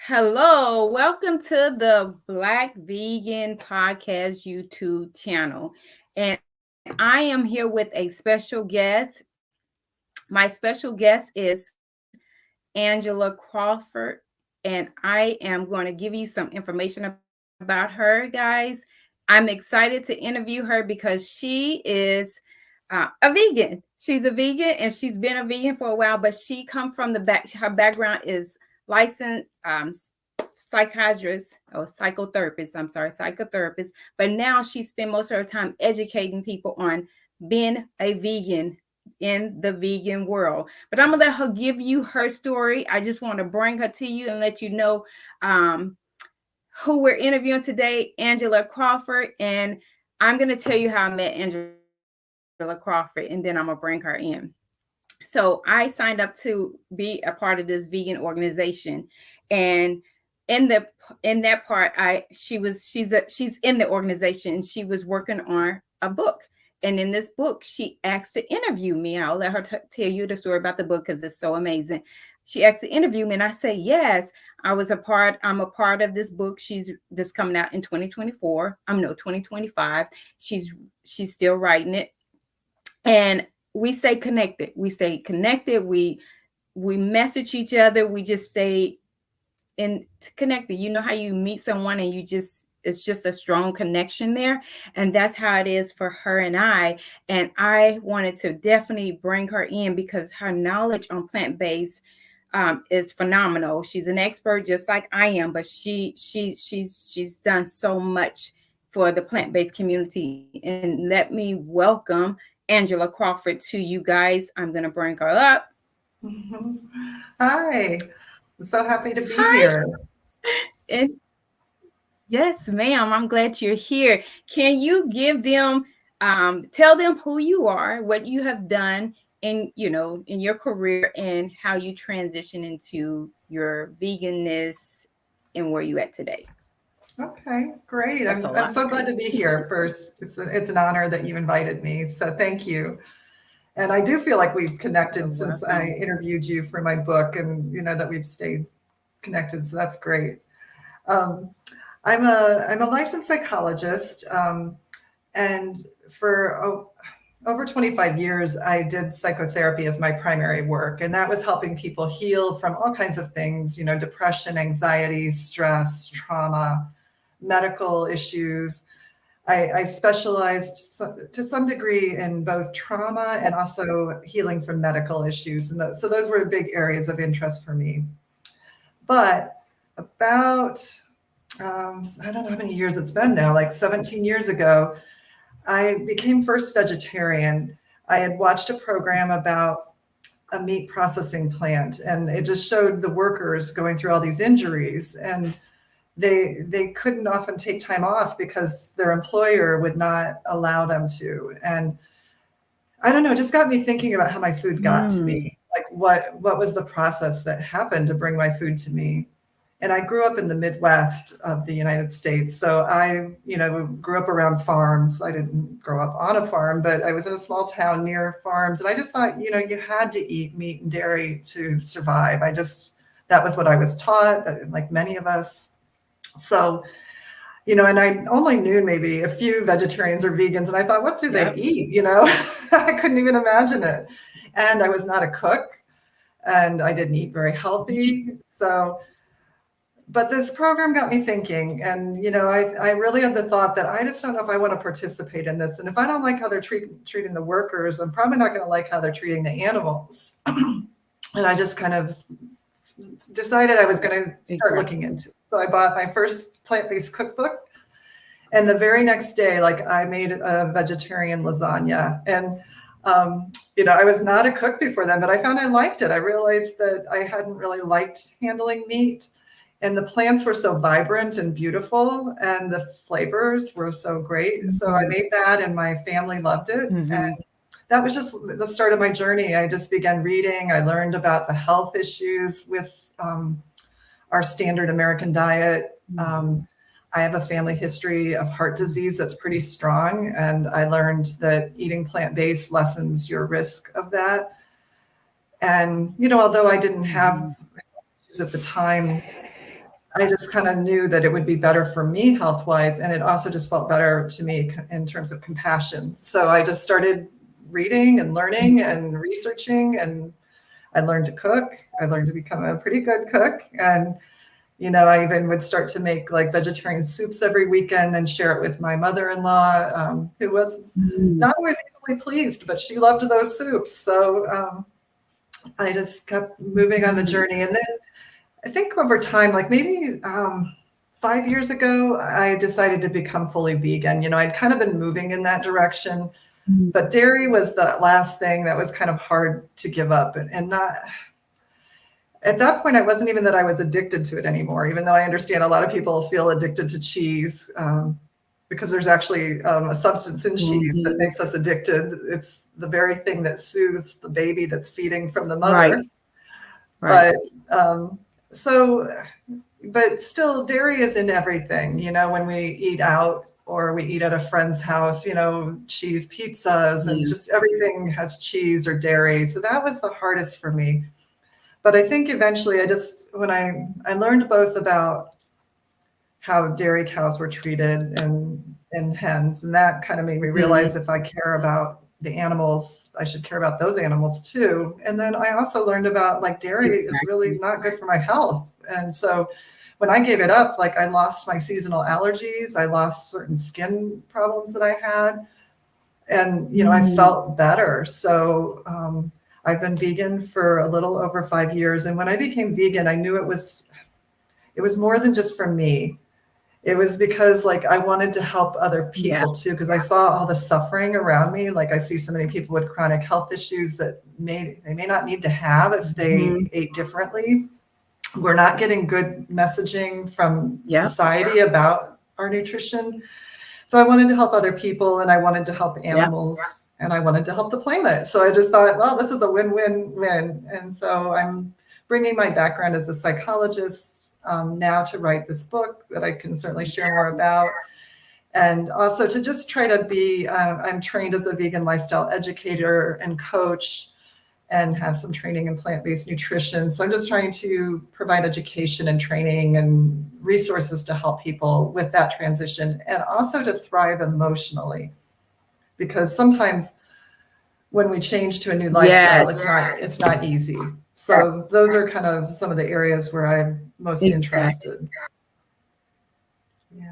Hello, welcome to the Black Vegan Podcast YouTube channel. And I am here with a special guest. My special guest is Angela Crawford, and I am going to give you some information about her, guys. I'm excited to interview her because she is a vegan. She's a vegan and she's been a vegan for a while, but she come from the back. Her background is licensed psychiatrist or psychotherapist. I'm sorry, psychotherapist. But now she spent most of her time educating people on being a vegan in the vegan world. But I'm gonna let her give you her story. I just want to bring her to you and let you know um, who we're interviewing today, Angela Crawford. And I'm gonna tell you how I met Angela Crawford, and then I'm gonna bring her in. So I signed up to be a part of this vegan organization, and in the in that part, she's in the organization. And she was working on a book, and in this book, she asked to interview me. I'll let her tell you the story about the book because it's so amazing. She asked to interview me, and I say yes. I'm a part of this book. She's just coming out in 2024. I'm no 2025. She's still writing it, and we stay connected. We message each other. We just stay in connected. You know how you meet someone and it's just a strong connection there, and that's how it is for her and I. And I wanted to definitely bring her in because her knowledge on plant-based is phenomenal. She's an expert just like I am, but she's done so much for the plant-based community. And let me welcome Angela Crawford to you guys. I'm gonna bring her up. Hi, I'm so happy to be Hi. here. And yes, ma'am. I'm glad you're here. Can you give them, tell them who you are, what you have done in your career, and how you transition into your veganness and where you at today? Okay, great. That's a I'm lot. so glad to be here first. It's an honor that you invited me, so thank you. And I do feel like we've You're connected since I welcome. interviewed you for my book, and that we've stayed connected, so that's great. Um, I'm a licensed psychologist, and for over 25 years, I did psychotherapy as my primary work, and that was helping people heal from all kinds of things, depression, anxiety, stress, trauma, medical issues. I specialized to some degree in both trauma and also healing from medical issues. And so those were big areas of interest for me. But about, I don't know how many years it's been now, like 17 years ago, I became first vegetarian. I had watched a program about a meat processing plant, and it just showed the workers going through all these injuries, and they couldn't often take time off because their employer would not allow them to. And I don't know, it just got me thinking about how my food got to Mm. me. Like what was the process that happened to bring my food to me? And I grew up in the Midwest of the United States. So I, grew up around farms. I didn't grow up on a farm, but I was in a small town near farms. And I just thought, you had to eat meat and dairy to survive. That was what I was taught, like many of us. So, and I only knew maybe a few vegetarians or vegans. And I thought, what do they Yep. eat? I couldn't even imagine it. And I was not a cook, and I didn't eat very healthy. So, but this program got me thinking, and I really had the thought that I just don't know if I want to participate in this, and if I don't like how they're treating the workers, I'm probably not going to like how they're treating the animals. And I just kind of decided I was going to start looking Exactly. into it. So I bought my first plant-based cookbook, and the very next day, like, I made a vegetarian lasagna. And I was not a cook before then, but I found I liked it. I realized that I hadn't really liked handling meat. And the plants were so vibrant and beautiful, and the flavors were so great. So I Mhm. made that, and my family loved it. And Mhm. that was just the start of my journey. I just began reading. I learned about the health issues with our standard American diet. Mhm. I have a family history of heart disease that's pretty strong, and I learned that eating plant-based lessens your risk of that. And although I didn't have Mhm. issues at the time, I just kind of knew that it would be better for me health wise. And it also just felt better to me in terms of compassion. So I just started reading and learning and researching, and I learned to cook. I learned to become a pretty good cook. And, I even would start to make like vegetarian soups every weekend and share it with my mother-in-law, who was Mm. not always easily pleased, but she loved those soups. So I just kept moving on the journey. And then I think over time, like maybe 5 years ago, I decided to become fully vegan. I'd kind of been moving in that direction, but dairy was the last thing that was kind of hard to give up, and not at that point. I wasn't even that I was addicted to it anymore, even though I understand a lot of people feel addicted to cheese, because there's actually a substance in cheese that Mhm. makes us addicted. It's the very thing that soothes the baby that's feeding from the mother. Right, right. But um, so, but still, dairy is in everything. When we eat out or we eat at a friend's house, cheese pizzas and Yeah. just everything has cheese or dairy. So that was the hardest for me. But I think eventually when I learned both about how dairy cows were treated and hens, and that kind of made me Mhm. realize if I care about the animals, I should care about those animals too. And then I also learned about like dairy is really Exactly. not good for my health. And so when I gave it up, like I lost my seasonal allergies, I lost certain skin problems that I had, and I Mm. felt better. So I've been vegan for a little over 5 years, and when I became vegan, I knew it was more than just for me. It was because like I wanted to help other Yeah. people too, because I saw all the suffering around me. Like I see so many people with chronic health issues that they may not need to have if Mhm. they ate differently. We're not getting good messaging from Yep. society about our nutrition. So I wanted to help other people, and I wanted to help Yep. animals, and I wanted to help the planet. So I just thought, well, this is a win-win-win. And so I'm bringing my background as a psychologist now to write this book that I can certainly share more about. And also to just try to I'm trained as a vegan lifestyle educator and coach, and have some training in plant-based nutrition. So I'm just trying to provide education and training and resources to help people with that transition, and also to thrive emotionally, because sometimes when we change to a new lifestyle, Yes. it's not easy. Yes. So those are kind of some of the areas where I'm most Exactly. interested. Yeah.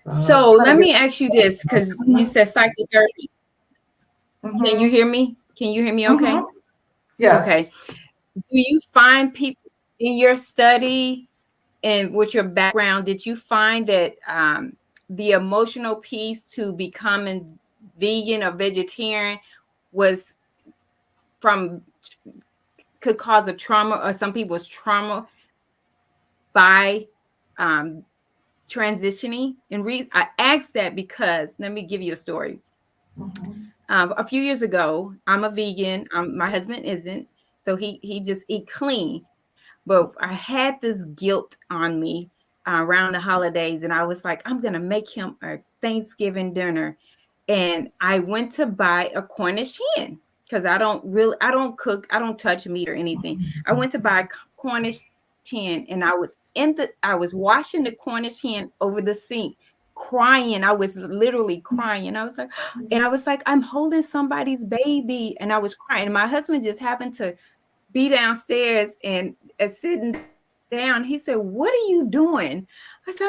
So that's So kind let of me ask you this, because you it. said psychotherapy. Can you Mm-hmm. hear me? Can you hear me okay? Mm-hmm. Yes. Okay. Do you find people in your study and with your background, did you find that the emotional piece to becoming vegan or vegetarian was from could cause a trauma, or some people's trauma by um, transitioning? And I asked that because let me give you a story. Mm-hmm. A few years ago, I'm a vegan. My husband isn't, so he just eat clean. But I had this guilt on me around the holidays, and I was like, I'm gonna make him a Thanksgiving dinner, and I went to buy a Cornish hen because I don't cook, I don't touch meat or anything. I went to buy a Cornish hen, and I was washing the Cornish hen over the sink, crying. I was literally crying. I was like, and I was like, I'm holding somebody's baby, and I was crying. And my husband just happened to be downstairs and sitting down. He said, "What are you doing?" I said,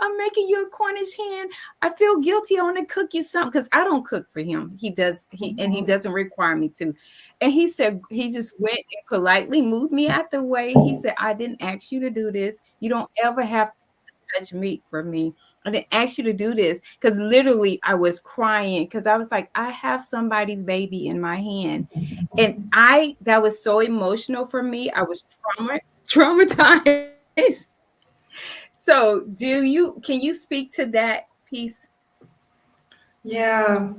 I'm making you a Cornish hen. I feel guilty. I want to cook you something because I don't cook for him. He does. He Mm-hmm. doesn't require me to." And he said he just went and politely moved me out the way. He said, "I didn't ask you to do this. You don't ever have to touch meat for me. I didn't ask you to do this." Because literally, I was crying because I was like, I have somebody's baby in my hand, and I that was so emotional for me. I was traumatized. So, can you speak to that piece? Yeah.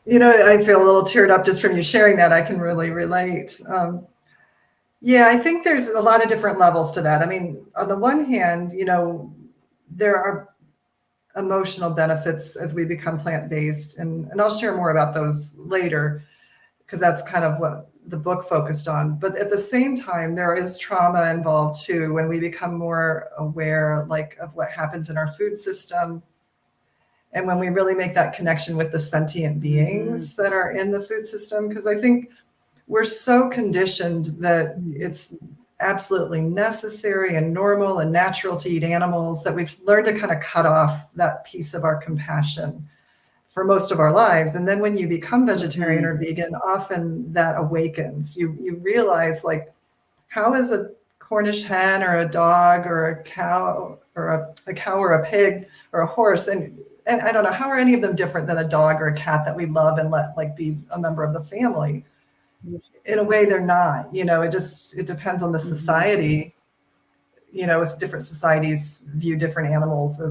I feel a little teared up just from you sharing that. I can really relate. Yeah, I think there's a lot of different levels to that. I mean, on the one hand, there are emotional benefits as we become plant-based, and I'll share more about those later, because that's kind of what the book focused on. But at the same time, there is trauma involved too when we become more aware, like, of what happens in our food system, and when we really make that connection with the sentient beings that are in the food system. Because I think we're so conditioned that it's absolutely necessary and normal and natural to eat animals that we've learned to kind of cut off that piece of our compassion for most of our lives. And then when you become vegetarian or vegan, often that awakens. You realize, like, how is a Cornish hen or a dog or a cow or a cow or a pig or a horse, and I don't know, how are any of them different than a dog or a cat that we love and let, like, be a member of the family? In a way, they're not. It depends on the society. It's different societies view different animals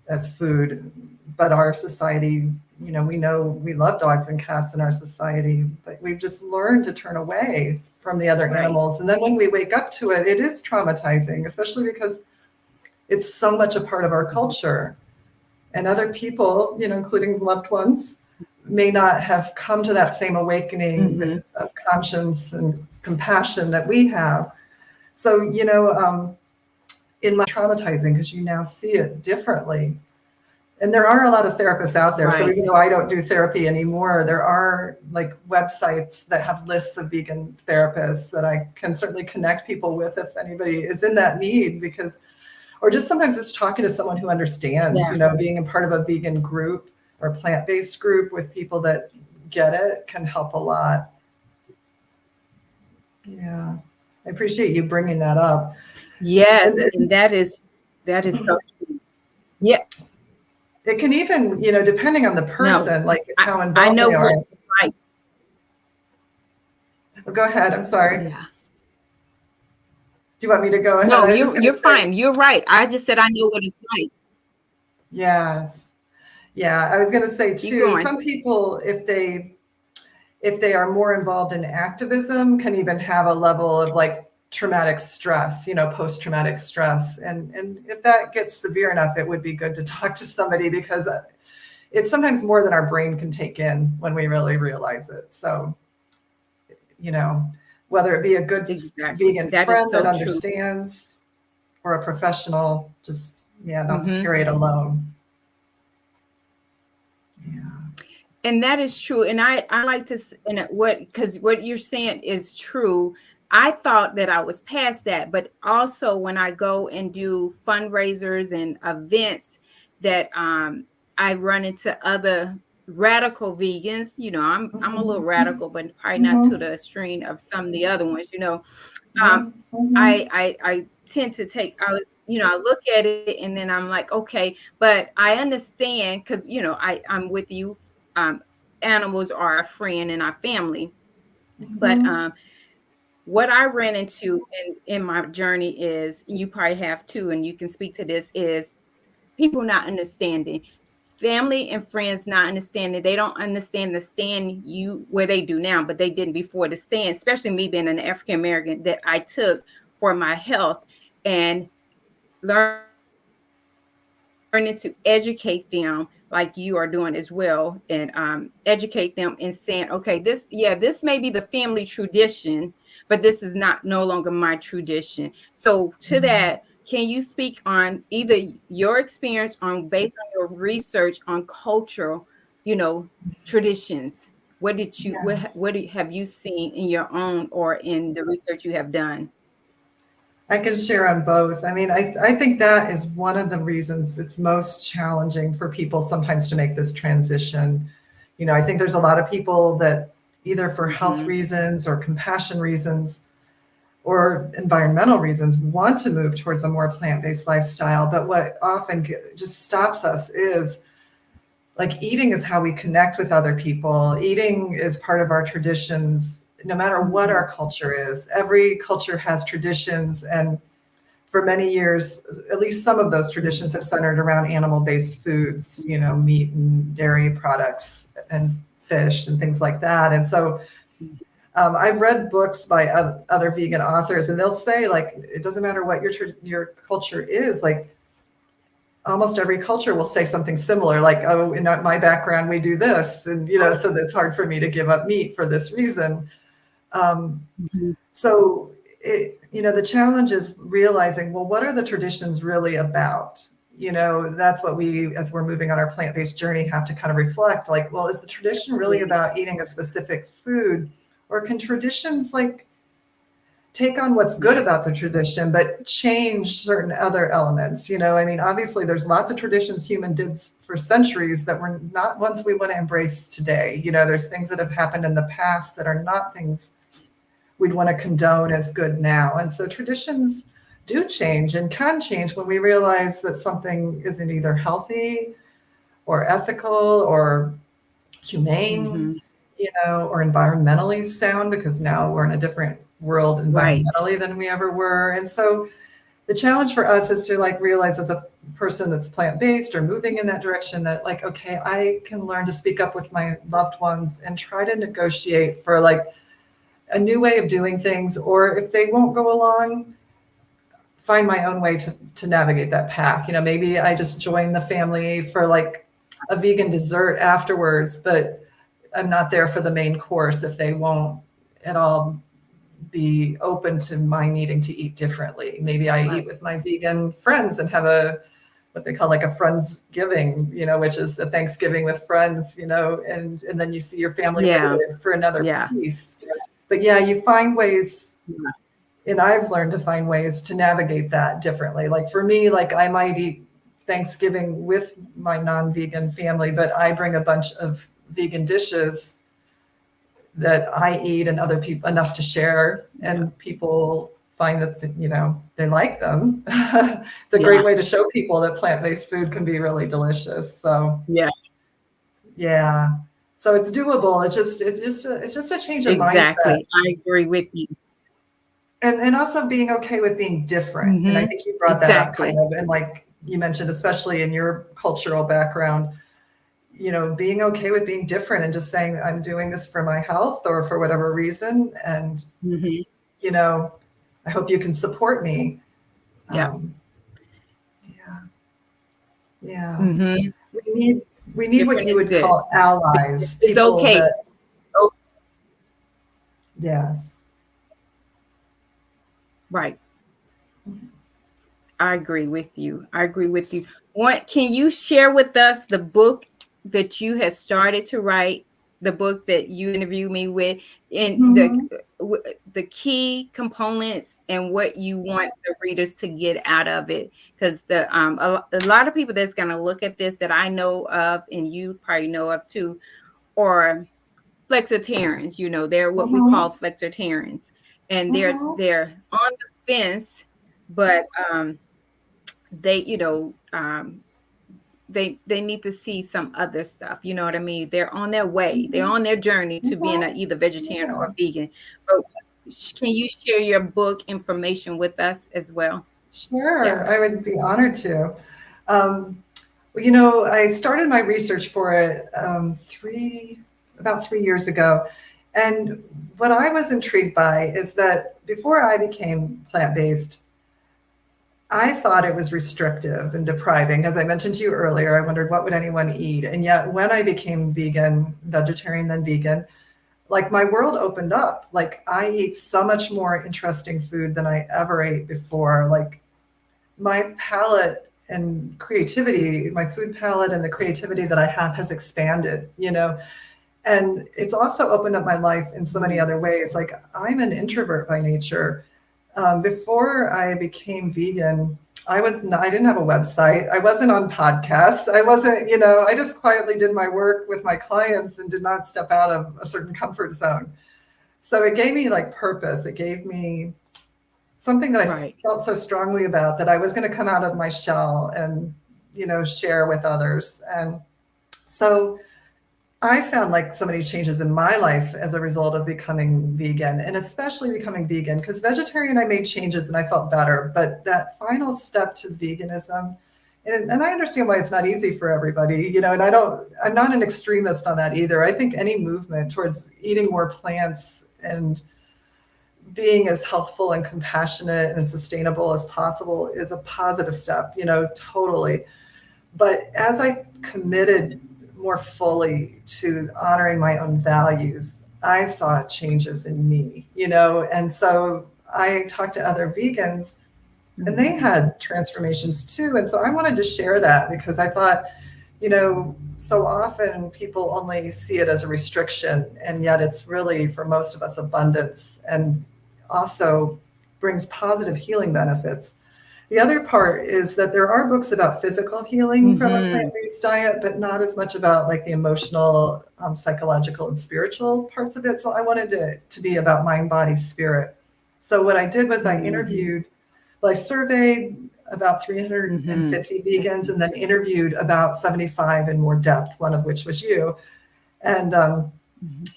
as food, but our society, we know we love dogs and cats in our society, but we've just learned to turn away from the other animals. And then when we wake up to it, it is traumatizing, especially because it's so much a part of our culture. And other people, including loved ones, may not have come to that same awakening of conscience and compassion that we have. So, in my traumatizing, because you now see it differently. And there are a lot of therapists out there. So even though I don't do therapy anymore, there are, like, websites that have lists of vegan therapists that I can certainly connect people with if anybody is in that need, or just sometimes just talking to someone who understands, being a part of a vegan group or plant-based group with people that get it can help a lot. Yeah. I appreciate you bringing that up. Yes, and that is so true. Yeah. It can even, depending on the person, like how involved I know they are. right. Well, go ahead. I'm sorry. Yeah. Do you want me to go ahead? No, you're fine. You're right. I just said I know what it's like. Yes. Yeah. I was going to say too, some people, if they are more involved in activism, can even have a level of, like, traumatic stress, post-traumatic stress. And if that gets severe enough, it would be good to talk to somebody, because it's sometimes more than our brain can take in when we really realize it. So, whether it be a good vegan friend that understands, or a professional, just, not to carry it alone. Yeah. And that is true. And I like to, because what you're saying is true. I thought that I was past that, but also when I go and do fundraisers and events that I run into other radical vegans, I'm a little radical, but probably not to the extreme of some of the other ones, I tend to I look at it and then I'm like, okay, but I understand, because, I'm with you. Animals are our friend and our family. But what I ran into in my journey is, you probably have too, and you can speak to this, is people not understanding. Family and friends not understanding. They don't understand the stand you where they do now, but they didn't before. The stand, especially me being an African American, that I took for my health, and learning to educate them like you are doing as well, and educate them and saying, okay, this may be the family tradition, but this is no longer my tradition. So to that, can you speak on either your experience on, based on your research on cultural, traditions? What did you, what have you seen in your own or in the research you have done? I can share on both. I mean, I think that is one of the reasons it's most challenging for people sometimes to make this transition. I think there's a lot of people that, either for health reasons or compassion reasons or environmental reasons, want to move towards a more plant-based lifestyle. But what often just stops us is, like, eating is how we connect with other people. Eating is part of our traditions. No matter what our culture is, every culture has traditions. And for many years, at least some of those traditions have centered around animal-based foods, meat and dairy products and fish and things like that. And so I've read books by other vegan authors, and they'll say, like, it doesn't matter what your culture is, like, almost every culture will say something similar, like, oh, in my background, we do this. And, so it's hard for me to give up meat for this reason. Mhm. So, the challenge is realizing, well, what are the traditions really about? That's what we, as we're moving on our plant-based journey, have to kind of reflect like, well, is the tradition really Yeah. about eating a specific food? Or can traditions like take on what's good Yeah. about the tradition, but change certain other elements? I mean, obviously, there's lots of traditions human did for centuries that were not ones we want to embrace today. There's things that have happened in the past that are not things we'd want to condone as good now. And so traditions do change and can change when we realize that something isn't either healthy or ethical or humane, Hmm. or environmentally sound, because now we're in a different world Right. environmentally than we ever were. And so the challenge for us is to like realize, as a person that's plant-based or moving in that direction, that like, okay, I can learn to speak up with my loved ones and try to negotiate for like a new way of doing things, or if they won't go along, find my own way to navigate that path. Maybe I just join the family for like a vegan dessert afterwards, but I'm not there for the main course if they won't at all be open to my needing to eat differently. Maybe I Right. eat with my vegan friends and have a what they call like a friendsgiving, which is a Thanksgiving with friends, and then you see your family Yeah. later for another Yeah. piece. But yeah, you find ways, Yeah. and I've learned to find ways to navigate that differently. Like for me, like I might eat Thanksgiving with my non-vegan family, but I bring a bunch of vegan dishes that I eat and other people enough to share, Yeah. and people find that they like them. It's a great Yeah. way to show people that plant-based food can be really delicious. So Yeah. yeah, so it's doable. It's just a change of mindset, Exactly. I agree with you. and also being okay with being different. And I Hmm. think you brought that up kind Exactly. of, and like you mentioned, especially in your cultural background, being okay with being different and just saying, I'm doing this for my health or for whatever reason. And, Hmm. you know, I hope you can support me. Yeah. Um, yeah, yeah. Hmm. We need we need what Different you is would good. call allies, It's people okay. that, Oh, yes. right. I agree with you. I agree with you. What can you share with us the book that you had started to write, the book that you interviewed me with, and Hmm. the key components and what you want the readers to get out of it? Because a lot of people that's going to look at this that I know of, and you probably know of too, are flexitarians. They're what we call Hmm. flexitarians, and they're Hmm. they're on the fence, but they they need to see some other stuff. You know what I mean? They're on their way, they're Hmm. on their journey to being Hmm. a, either vegetarian Yeah. or vegan. But can you share your book information with us as well? Yeah. Sure, I would be honored to. Um, well, I started my research for it about 3 years ago. And what I was intrigued by is that before I became plant-based, I thought it was restrictive and depriving. As I mentioned to you earlier, I wondered what would anyone eat. And yet when I became vegetarian, then vegan, like my world opened up. Like I eat so much more interesting food than I ever ate before. Like my palate and creativity, my food palette and the creativity that I have has expanded. And it's also opened up my life in so many Mhm. other ways. Like I'm an introvert by nature. Before I became vegan, I didn't have a website. I wasn't on podcasts. I wasn't, I just quietly did my work with my clients and did not step out of a certain comfort zone. So it gave me like purpose. It gave me something that I Right. felt so strongly about, that I was going to come out of my shell and, share with others. And so I found like so many changes in my life as a result of becoming vegan, and especially becoming vegan, because vegetarian, I made changes and I felt better. But that final step to veganism, and I understand why it's not easy for everybody, and I'm not an extremist on that either. I think any movement towards eating more plants and being as healthful and compassionate and sustainable as possible is a positive step, totally. But as I committed more fully to honoring my own values, I saw changes in me, you know, and so I talked to other vegans and they had transformations too. And so I wanted to share that because I thought, you know, so often people only see it as a restriction, and yet it's really for most of us abundance and also brings positive healing benefits. The other part is that there are books about physical healing from a plant-based diet, but not as much about like the emotional, psychological, and spiritual parts of it. So I wanted to be about mind, body, spirit. So what I did was I interviewed, well, I surveyed about 350 vegans and then interviewed about 75 in more depth, one of which was you. And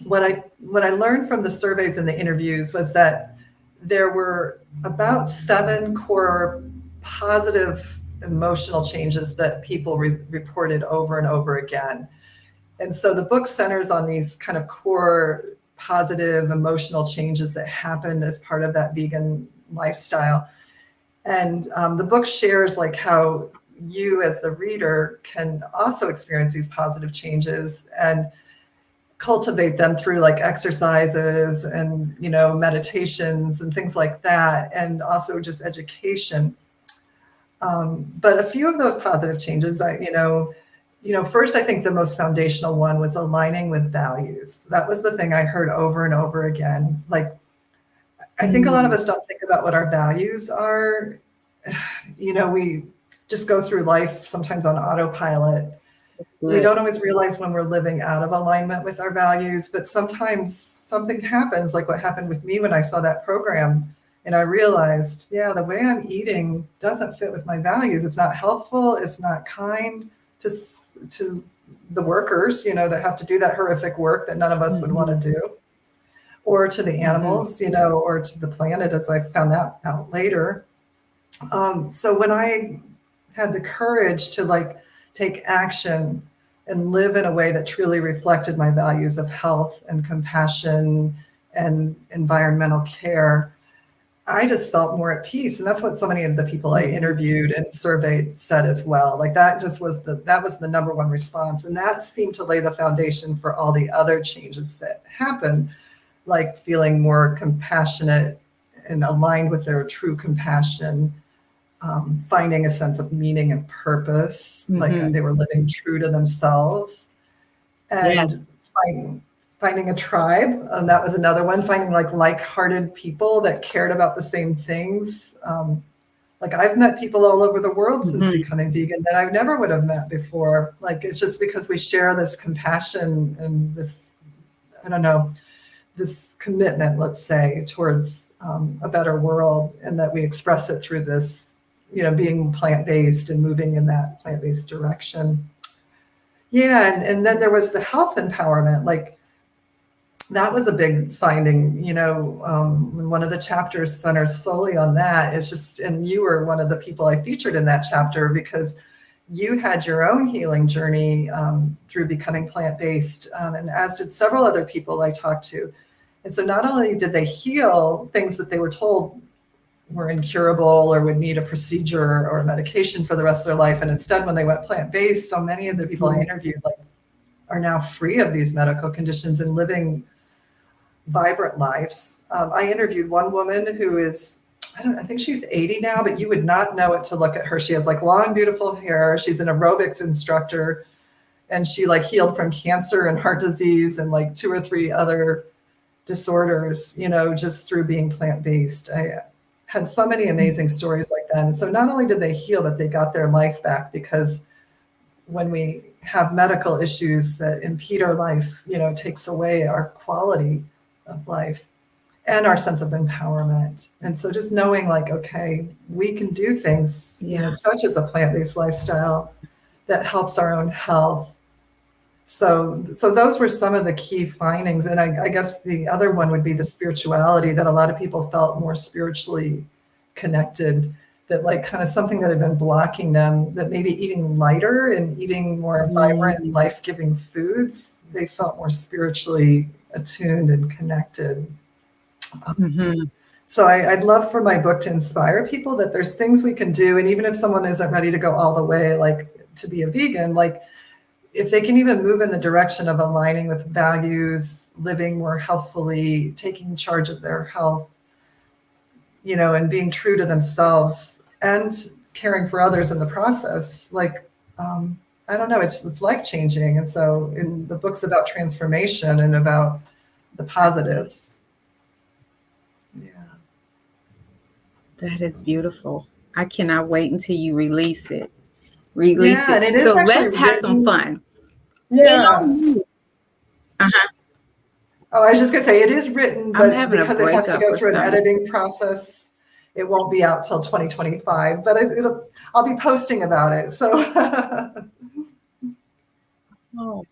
what I learned from the surveys and the interviews was that there were about 7 core positive emotional changes that people reported over and over again. And so the book centers on these kind of core positive emotional changes that happened as part of that vegan lifestyle. And the book shares like how you as the reader can also experience these positive changes and cultivate them through like exercises and, you know, meditations and things like that, and also just education. But a few of those positive changes, first, I think the most foundational one was aligning with values. That was the thing I heard over and over again. Like, I think a lot of us don't think about what our values are. You know, we just go through life sometimes on autopilot. We don't always realize when we're living out of alignment with our values, but sometimes something happens, like what happened with me when I saw that program. And I realized, yeah, the way I'm eating doesn't fit with my values. It's not healthful. It's not kind to the workers, you know, that have to do that horrific work that none of us would want to do, or to the animals, you know, or to the planet, as I found that out later. So when I had the courage to like take action and live in a way that truly reflected my values of health and compassion and environmental care, I just felt more at peace. And that's what so many of the people I interviewed and surveyed said as well. Like that was the number one response. And that seemed to lay the foundation for all the other changes that happened, like feeling more compassionate and aligned with their true compassion, finding a sense of meaning and purpose, like they were living true to themselves, and finding a tribe. And that was another one, finding like-hearted people that cared about the same things. Like I've met people all over the world since becoming vegan that I never would have met before. Like it's just because we share this compassion and this, I don't know, this commitment, let's say, towards a better world, and that we express it through this, you know, being plant-based and moving in that plant-based direction. Yeah, and then there was the health empowerment. Like that was a big finding, you know, one of the chapters centers solely on that. It's just, and you were one of the people I featured in that chapter because you had your own healing journey through becoming plant-based, and as did several other people I talked to. And so not only did they heal things that they were told were incurable or would need a procedure or a medication for the rest of their life, and instead when they went plant-based, so many of the people I interviewed are now free of these medical conditions and living vibrant lives. I interviewed one woman who is, I think she's 80 now, but you would not know it to look at her. She has like long, beautiful hair. She's an aerobics instructor, and she like healed from cancer and heart disease and like 2 or 3 other disorders, you know, just through being plant-based. I had so many amazing stories like that. And so not only did they heal, but they got their life back, because when we have medical issues that impede our life, you know, it takes away our quality of life and our sense of empowerment. And so just knowing like, okay, we can do things, you know, such as a plant-based lifestyle that helps our own health. So those were some of the key findings. And I guess the other one would be the spirituality, that a lot of people felt more spiritually connected, that like kind of something that had been blocking them, that maybe eating lighter and eating more vibrant, life-giving foods, they felt more spiritually attuned and connected. So I'd love for my book to inspire people that there's things we can do. And even if someone isn't ready to go all the way, like to be a vegan, like if they can even move in the direction of aligning with values, living more healthfully, taking charge of their health, and being true to themselves and caring for others in the process, like, I don't know, it's life changing. And so the book's about transformation and about the positives. Yeah. That is beautiful. I cannot wait until you release it. Release Yeah, it. and it is So actually let's have some written. fun. Tell Yeah. me. Uh-huh. Oh, I was just gonna say it is written, I'm but having a because it has to breakup go or through an something. editing process, it won't be out till 2025. But I'll be posting about it. So Oh,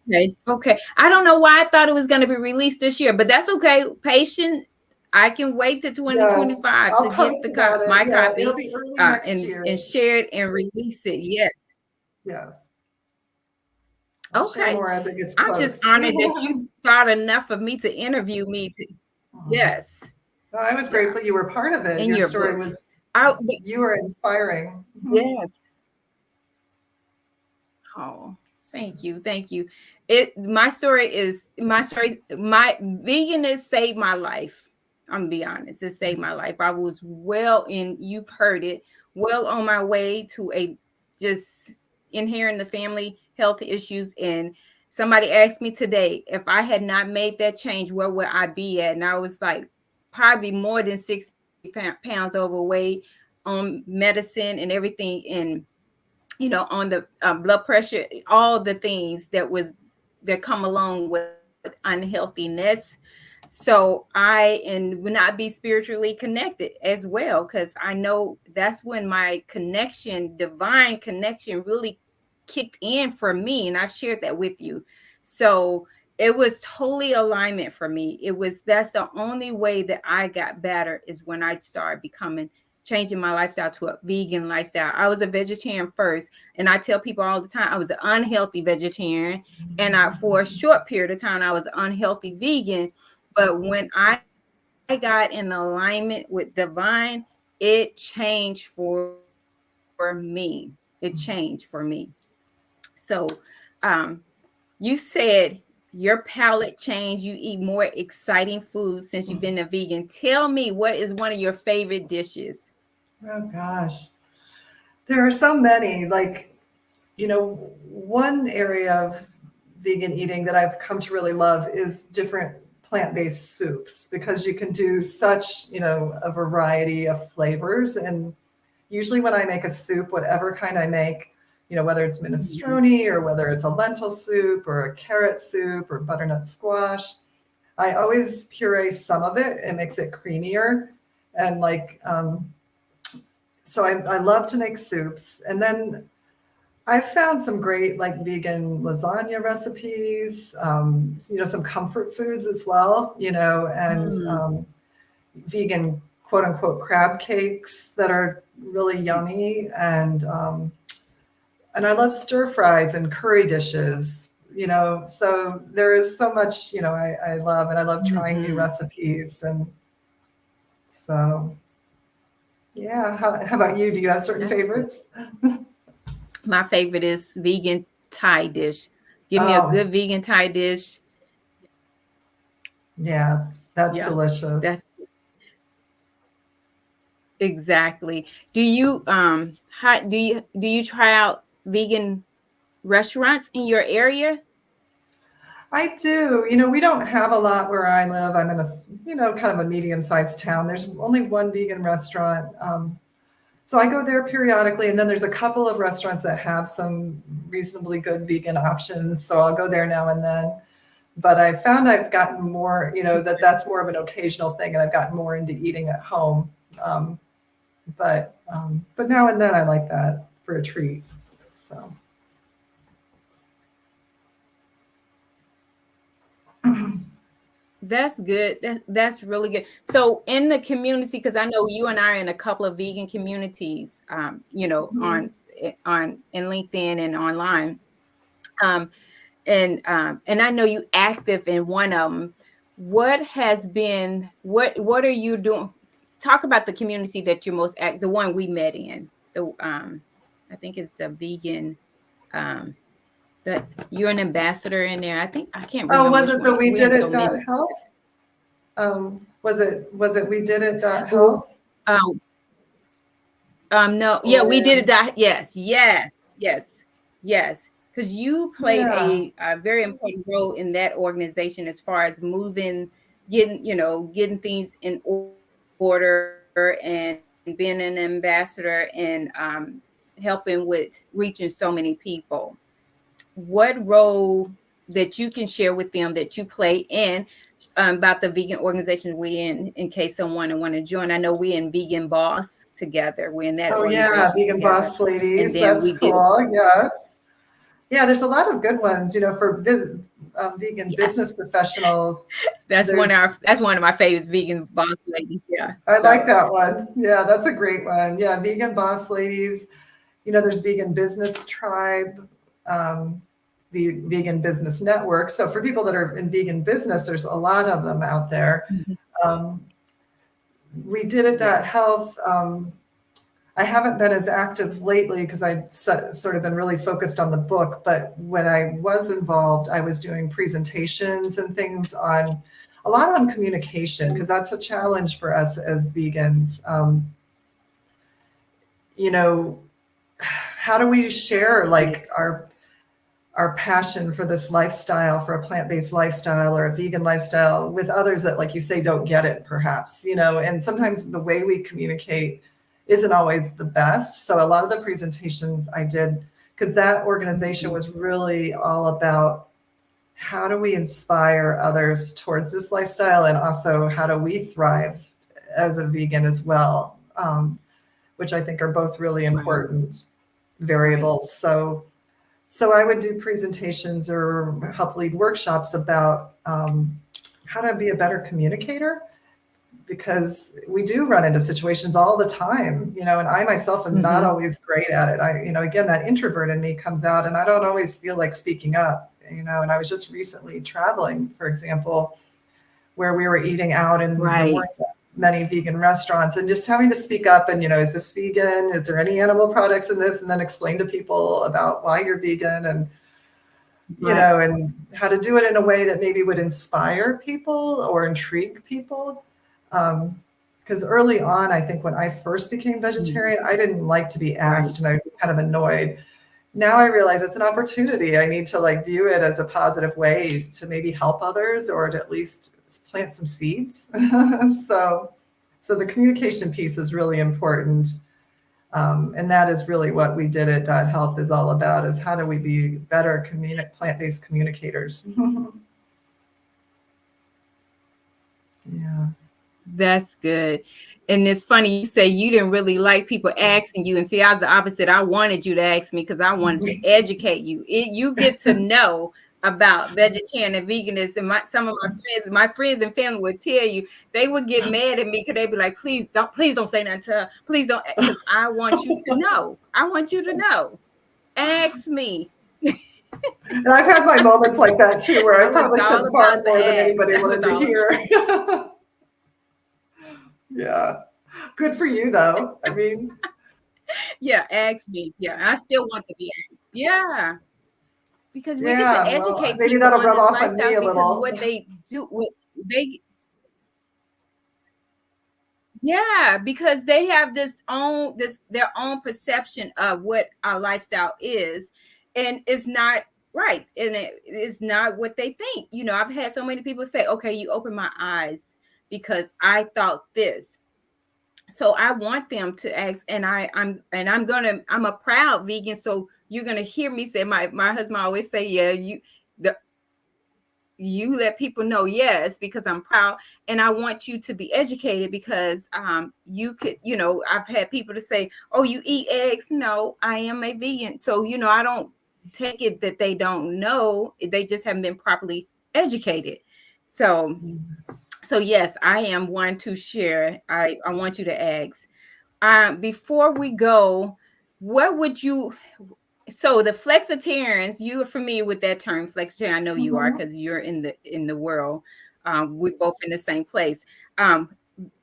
okay. Okay. I don't know why I thought it was going to be released this year, but that's okay. Patient. I can wait to yes, 2025 I'll to get post about it. my Yeah, it'll copy be early next and year. share it and release it. Yes. Yes, I'll share Okay. more as it gets I'm just close. honored that you thought enough of me to interview me. Yes. Well, I was Yeah. grateful you were part of it. In Your your story book. was, I, you were inspiring. yes. Oh, thank you. Thank you. My veganism saved my life. I'm gonna be honest. It saved my life. I was you've heard it, well on my way to a just inheriting the family health issues. And somebody asked me today if I had not made that change, where would I be at? And I was like, probably more than 60 pounds overweight on medicine and everything. And on the blood pressure, all the things that come along with unhealthiness. So I and will not be spiritually connected as well, because I know that's when my divine connection, really kicked in for me, and I've shared that with you. So it was totally alignment for me. That's the only way that I got better, is when I started changing my lifestyle to a vegan lifestyle. I was a vegetarian first, and I tell people all the time I was an unhealthy vegetarian, and for a short period of time I was unhealthy vegan. But when I got in alignment with divine, it changed for me. It changed for me. So, you said your palate changed. You eat more exciting foods since you've been a vegan. Tell me, what is one of your favorite dishes? Oh gosh, there are so many. Like, one area of vegan eating that I've come to really love is different plant-based soups, because you can do such, a variety of flavors. And usually when I make a soup, whatever kind I make, whether it's Mhm. minestrone or whether it's a lentil soup or a carrot soup or butternut squash, I always puree some of it. It makes it creamier. And like, so I love to make soups. And then I've found some great like vegan lasagna recipes, some comfort foods as well, and Mm. vegan quote unquote crab cakes that are really yummy. And I love stir fries and curry dishes, so there is so much, I love, and I love trying new Mhm. recipes. And so, yeah. How about you? Do you have certain That's good. favorites? My favorite is vegan Thai dish. Give me a Oh, good vegan Thai dish. yeah, that's Yeah, delicious. that's exactly. Do you how do you try out vegan restaurants in your area? I do. We don't have a lot where I live. I'm in a, kind of a medium-sized town. There's only one vegan restaurant. So I go there periodically, and then there's a couple of restaurants that have some reasonably good vegan options. So I'll go there now and then. But I found I've gotten more, that's more of an occasional thing, and I've gotten more into eating at home. Um, but now and then I like that for a treat. So. That's good. That's really good. So in the community, because I know you and I are in a couple of vegan communities, on in LinkedIn and online. Um, and I know you active in one of them. What are you doing? Talk about the community that you're the one we met in. I think it's the vegan. um, that you're an ambassador in there. I think I can't Oh, remember was which it the one. We We're Did in so It many. Health? Was it We Did It Oh, Health? no, yeah, we Or did it. Yes, yes, yes, yes. Because you played yeah. a very important role in that organization as far as getting things in order and being an ambassador and helping with reaching so many people. What role that you can share with them that you play in about the vegan organization we in case someone want to join? I know we're in Vegan Boss together. We're in that Oh yeah, organization Vegan together, Boss and Ladies. then That's we did cool. Yes. Yeah, there's a lot of good ones, for vegan yes. business professionals. That's There's one of my favorites, Vegan Boss Ladies. Yeah. I like So that one. Yeah, that's a great one. Yeah, Vegan Boss Ladies. There's Vegan Business Tribe, um, Vegan Business Network. So for people that are in vegan business, there's a lot of them out there. mhm, Um, we did it yeah. health. I haven't been as active lately because I've sort of been really focused on the book. But when I was involved, I was doing presentations and things on a lot on communication because that's a challenge for us as vegans. You know, how do we share like Yes. our passion for this lifestyle, for a plant-based lifestyle or a vegan lifestyle with others that, like you say, don't get it perhaps, and sometimes the way we communicate isn't always the best. So a lot of the presentations I did, because that organization Mhm. was really all about how do we inspire others towards this lifestyle and also how do we thrive as a vegan as well, which I think are both really Right. important Right. variables. So I would do presentations or help lead workshops about how to be a better communicator because we do run into situations all the time, and I myself am not Hmm. always great at it. Again, that introvert in me comes out and I don't always feel like speaking up, and I was just recently traveling, for example, where we were eating out and there Right. weren't many vegan restaurants and just having to speak up and, is this vegan? Is there any animal products in this? And then explain to people about why you're vegan and, Right. and how to do it in a way that maybe would inspire people or intrigue people. Because early on, I think when I first became Mhm. vegetarian, I didn't like to be Right. asked and I'd be kind of annoyed. Now I realize it's an opportunity. I need to like view it as a positive way to maybe help others or to at least plant some seeds. so, so the communication piece is really important. And that is really what we did at Dot Health is all about is how do we be better plant-based communicators? Yeah. That's good. And it's funny you say you didn't really like people asking you. And see, I was the opposite. I wanted you to ask me because I wanted to educate you. You get to know about vegetarian and veganism. And some of my friends and family would tell you they would get mad at me because they'd be like, please don't say nothing to her. Please don't, because I want you to know. I want you to know. Ask me. And I've had my moments like that too, where I I was probably said all far about the more than ask. anybody I was wanted to all about hear. Yeah. Good for you though. I mean, yeah, ask me. Yeah, I still want to be asked. Yeah, because we get to yeah, well, educate maybe people that'll on rub this off on me lifestyle a because little. what they do, what they, yeah, because they have their own perception of what our lifestyle is, and it's not right, and it's not what they think. I've had so many people say, "Okay, you opened my eyes because I thought this." So I want them to ask, and I'm a proud vegan, so you're gonna hear me say, my husband always say, yeah, the you let people know, yes, because I'm proud, and I want you to be educated because you could, I've had people to say, oh, you eat eggs. No, I am a vegan, so I don't take it that they don't know, they just haven't been properly educated. So yes, I am one to share. I want you to ask. Before we go, what would you? So the flexitarians, you are familiar with that term, flexitarian. I know you are Mhm. because you're in the world. We're both in the same place.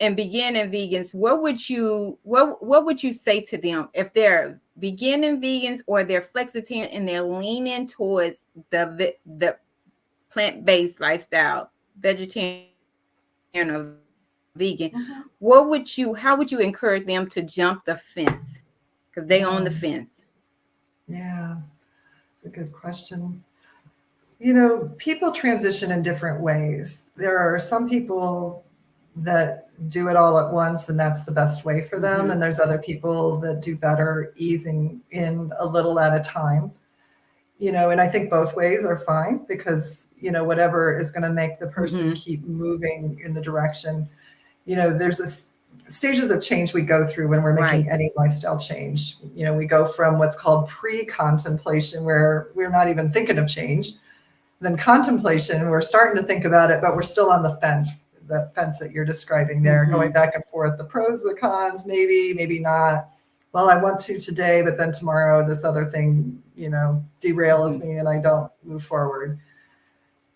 and beginning vegans, what would you say to them if they're beginning vegans or they're flexitarian and they're leaning towards the plant-based lifestyle, vegetarian or vegan? How would you encourage them to jump the fence? Because they own the fence. Yeah. Yeah. It's a good question. You know, people transition in different ways. There are some people that do it all at once and that's the best way for them. And there's other people that do better easing in a little at a time. You know, and I think both ways are fine because, you know, whatever is going to make the person keep moving in the direction. You know, there's this stages of change we go through when we're making any lifestyle change. You know, we go from what's called pre-contemplation, where we're not even thinking of change, then contemplation, we're starting to think about it, but we're still on the fence that you're describing there, going back and forth, the pros, the cons, maybe not. Well, I want to today, but then tomorrow this other thing, you know, derails me and I don't move forward.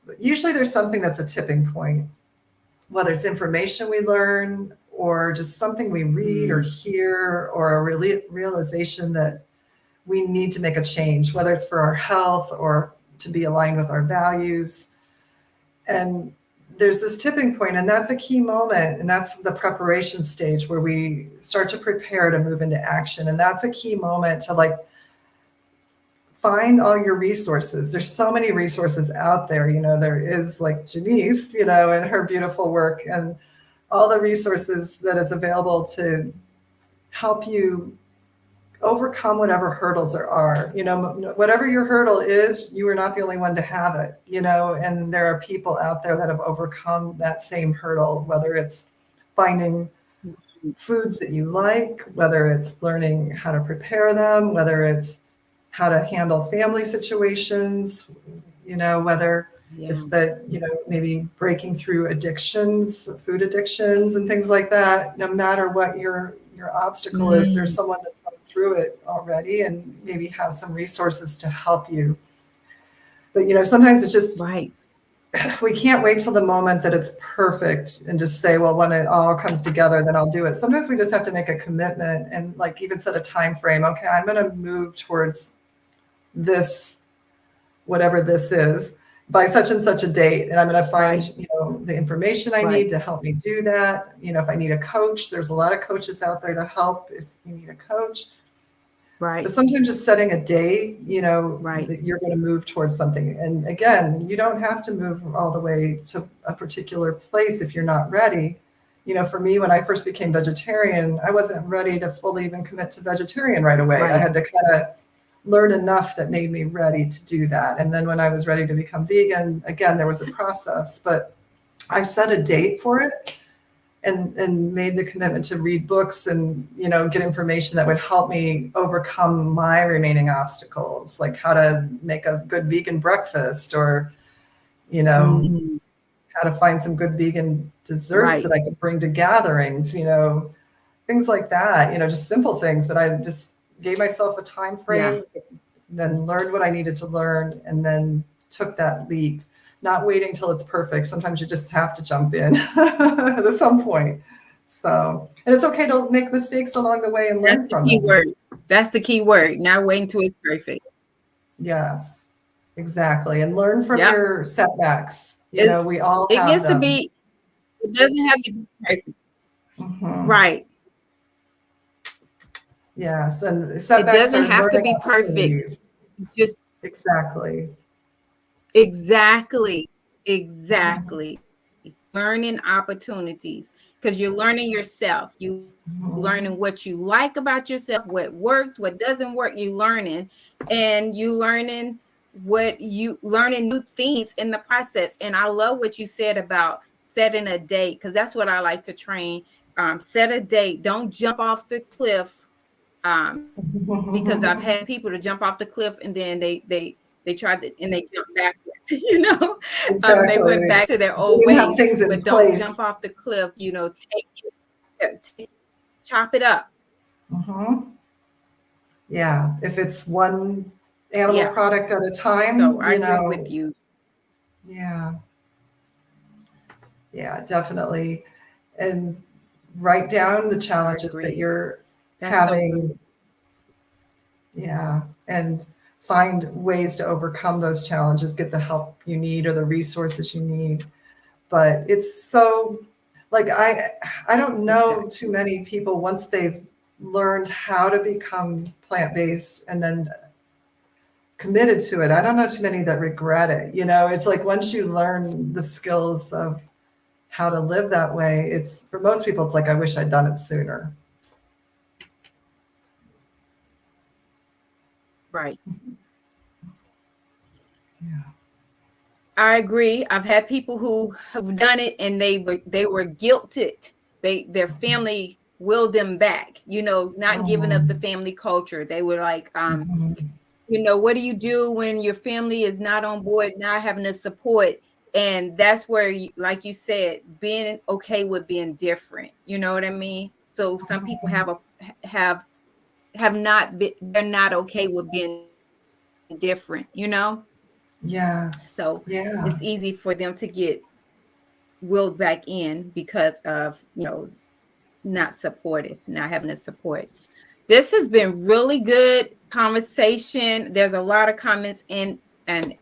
But usually there's something that's a tipping point, whether it's information we learn or just something we read or hear or a realization that we need to make a change, whether it's for our health or to be aligned with our values. And there's this tipping point, and that's a key moment, and that's the preparation stage where we start to prepare to move into action. And that's a key moment to like find all your resources. There's so many resources out there. You know, there is like Jeniece, you know, and her beautiful work and all the resources that is available to help you overcome whatever hurdles there are. You know, whatever your hurdle is, you are not the only one to have it, you know, and there are people out there that have overcome that same hurdle, whether it's finding foods that you like, whether it's learning how to prepare them, whether it's how to handle family situations, you know, whether it's that, you know, maybe breaking through addictions, food addictions and things like that. No matter what your obstacle is, there's someone that's gone through it already and maybe has some resources to help you. But, you know, sometimes it's just, we can't wait till the moment that it's perfect and just say, well, when it all comes together, then I'll do it. Sometimes we just have to make a commitment and like even set a time frame. Okay, I'm going to move towards this, whatever this is, by such and such a date, and I'm going to find you know, the information I need to help me do that. You know, if I need a coach, there's a lot of coaches out there to help if you need a coach. But sometimes just setting a day, you know, that you're going to move towards something. And again, you don't have to move all the way to a particular place if you're not ready. You know, for me, when I first became vegetarian, I wasn't ready to fully even commit to vegetarian right away. I had to kind of learn enough that made me ready to do that. And then when I was ready to become vegan, again, there was a process, but I set a date for it and made the commitment to read books and, you know, get information that would help me overcome my remaining obstacles, like how to make a good vegan breakfast or, you know, how to find some good vegan desserts that I could bring to gatherings, you know, things like that, you know, just simple things. But I just gave myself a time frame, then learned what I needed to learn, and then took that leap, not waiting till it's perfect. Sometimes you just have to jump in at some point. So, and it's okay to make mistakes along the way and learn from them. That's the key word. Not waiting till it's perfect. Yes, exactly. And learn from your setbacks. You know, we all it have gets them. to be, it doesn't have to be perfect. Right. Yes, and It setbacks doesn't are have to learning be perfect. opportunities. Just Exactly. exactly. Learning opportunities because you're learning yourself. You learning what you like about yourself, what works, what doesn't work. You learning, and you learning new things in the process. And I love what you said about setting a date because that's what I like to train. Set a date. Don't jump off the cliff. Because I've had people to jump off the cliff and then they tried to and they jumped backwards. They went Exactly. back to their We old didn't have ways. things in But don't jump place. off the cliff. Chop it up. Yeah, if it's one animal Yeah. product at a time, So I you agree with know, you. yeah, definitely. and write down the I challenges that agree. you're That's so having. good. Yeah. And find ways to overcome those challenges, get the help you need or the resources you need. But it's so like I don't know too Exactly. many people once they've learned how to become plant-based and then committed to it. I don't know too many that regret it. It's like once you learn the skills of how to live that way, it's for most people it's like I wish I'd done it sooner. Right. Yeah. I agree. I've had people who have done it and they were guilted. Their family willed them back, not giving up the Mm, family culture. They were like, mhm. what do you do when your family is not on board, not having the support? And that's where, like you said, being okay with being different. You know what I mean? So some people have not been, they're not okay with being different. So Yes. it's easy Yeah. for them to get willed back in because of, not supportive, not having the support. This has been really good conversation. There's a lot of comments and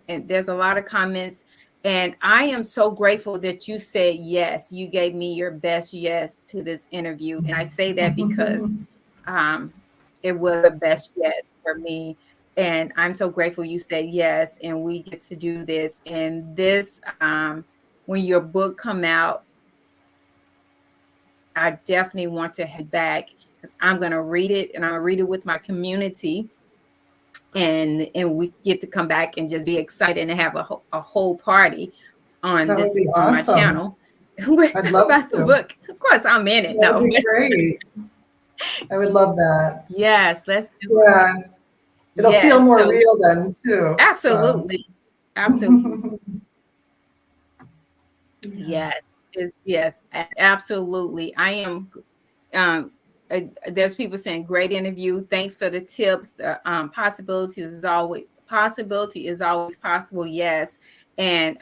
there's a lot of comments. And I am so grateful that you said yes. You gave me your best yes to this interview. And I say that because um, it was the best yes for me. And I'm so grateful you said yes. And we get to do this. And this, when your book come out, I definitely want to have back because I'm going to read it and I'm going to read it with my community, and we get to come back and just be excited and have a whole party on That would this be on my awesome. channel I'd love about the to. book. Of course, I'm in it. That would No, be but great. I would love that. yes, let's do it. Yeah. It'll feel Yes, more so real then too. So absolutely, absolutely. yeah. Yes, yes, absolutely. I am. Um, there's people saying great interview. Thanks for the tips. Possibility is always possible. Yes, and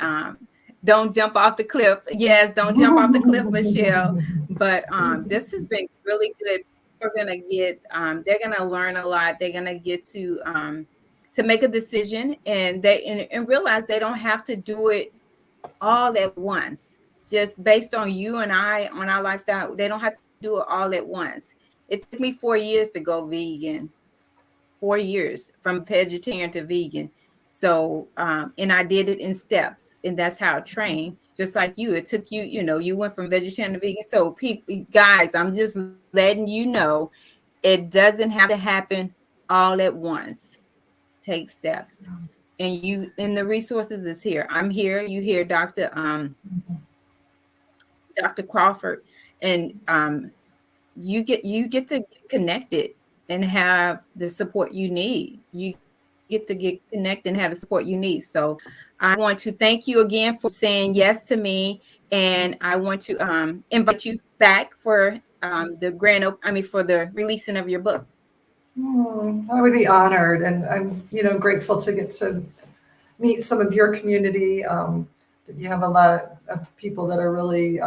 don't jump off the cliff. Yes, don't jump off the cliff, Michelle. But this has been really good. We're gonna get. They're gonna learn a lot. They're gonna get to make a decision, and and realize they don't have to do it all at once, just based on you and I, on our lifestyle. They don't have to do it all at once. It took me 4 years to go vegan, 4 years from vegetarian to vegan. So, and I did it in steps, and that's how I train. Just like you, it took you, you went from vegetarian to vegan. So, people, guys, I'm just letting you know, it doesn't have to happen all at once. Take steps, and the resources is here. I'm here. You hear Dr. Crawford, and you get to get connected and have the support you need. You get to get connected and have the support you need. So I want to thank you again for saying yes to me, and I want to invite you back for for the releasing of your book. I would be honored, and I'm, grateful to get to meet some of your community. You have a lot of people that are really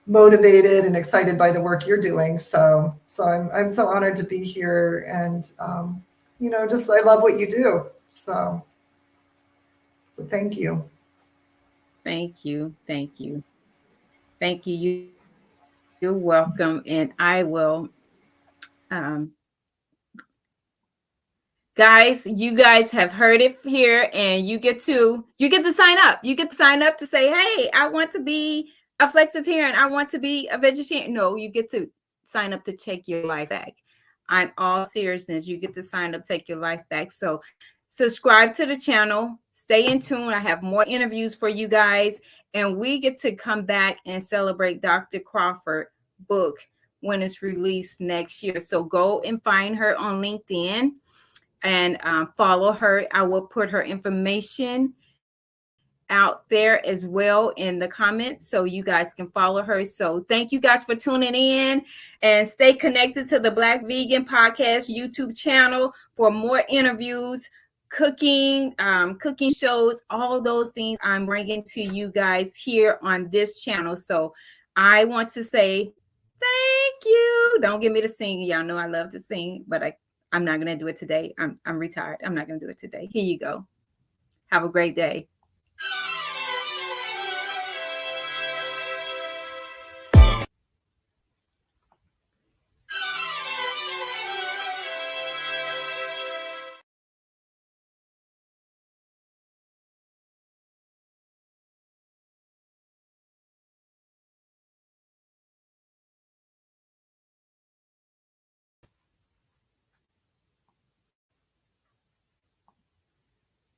motivated and excited by the work you're doing. So I'm so honored to be here, and just I love what you do. So thank you. Thank you, thank you, thank you. You're welcome, and I will. Um, Guys, you guys have heard it here, and you get to sign up. You get to sign up to say, "Hey, I want to be a flexitarian. I want to be a vegetarian." No, you get to sign up to take your life back. On all seriousness, you get to sign up, take your life back. So, subscribe to the channel. Stay in tune. I have more interviews for you guys, and we get to come back and celebrate Dr. Crawford book when it's released next year. So go and find her on LinkedIn and follow her. I will put her information out there as well in the comments so you guys can follow her. So thank you guys for tuning in, and stay connected to the Black Vegan Podcast YouTube channel for more interviews, cooking shows, all those things I'm bringing to you guys here on this channel. So I want to say thank you. Don't get me to sing. Y'all know I love to sing, but I'm not gonna do it today. I'm retired. I'm not gonna do it today. Here you go. Have a great day.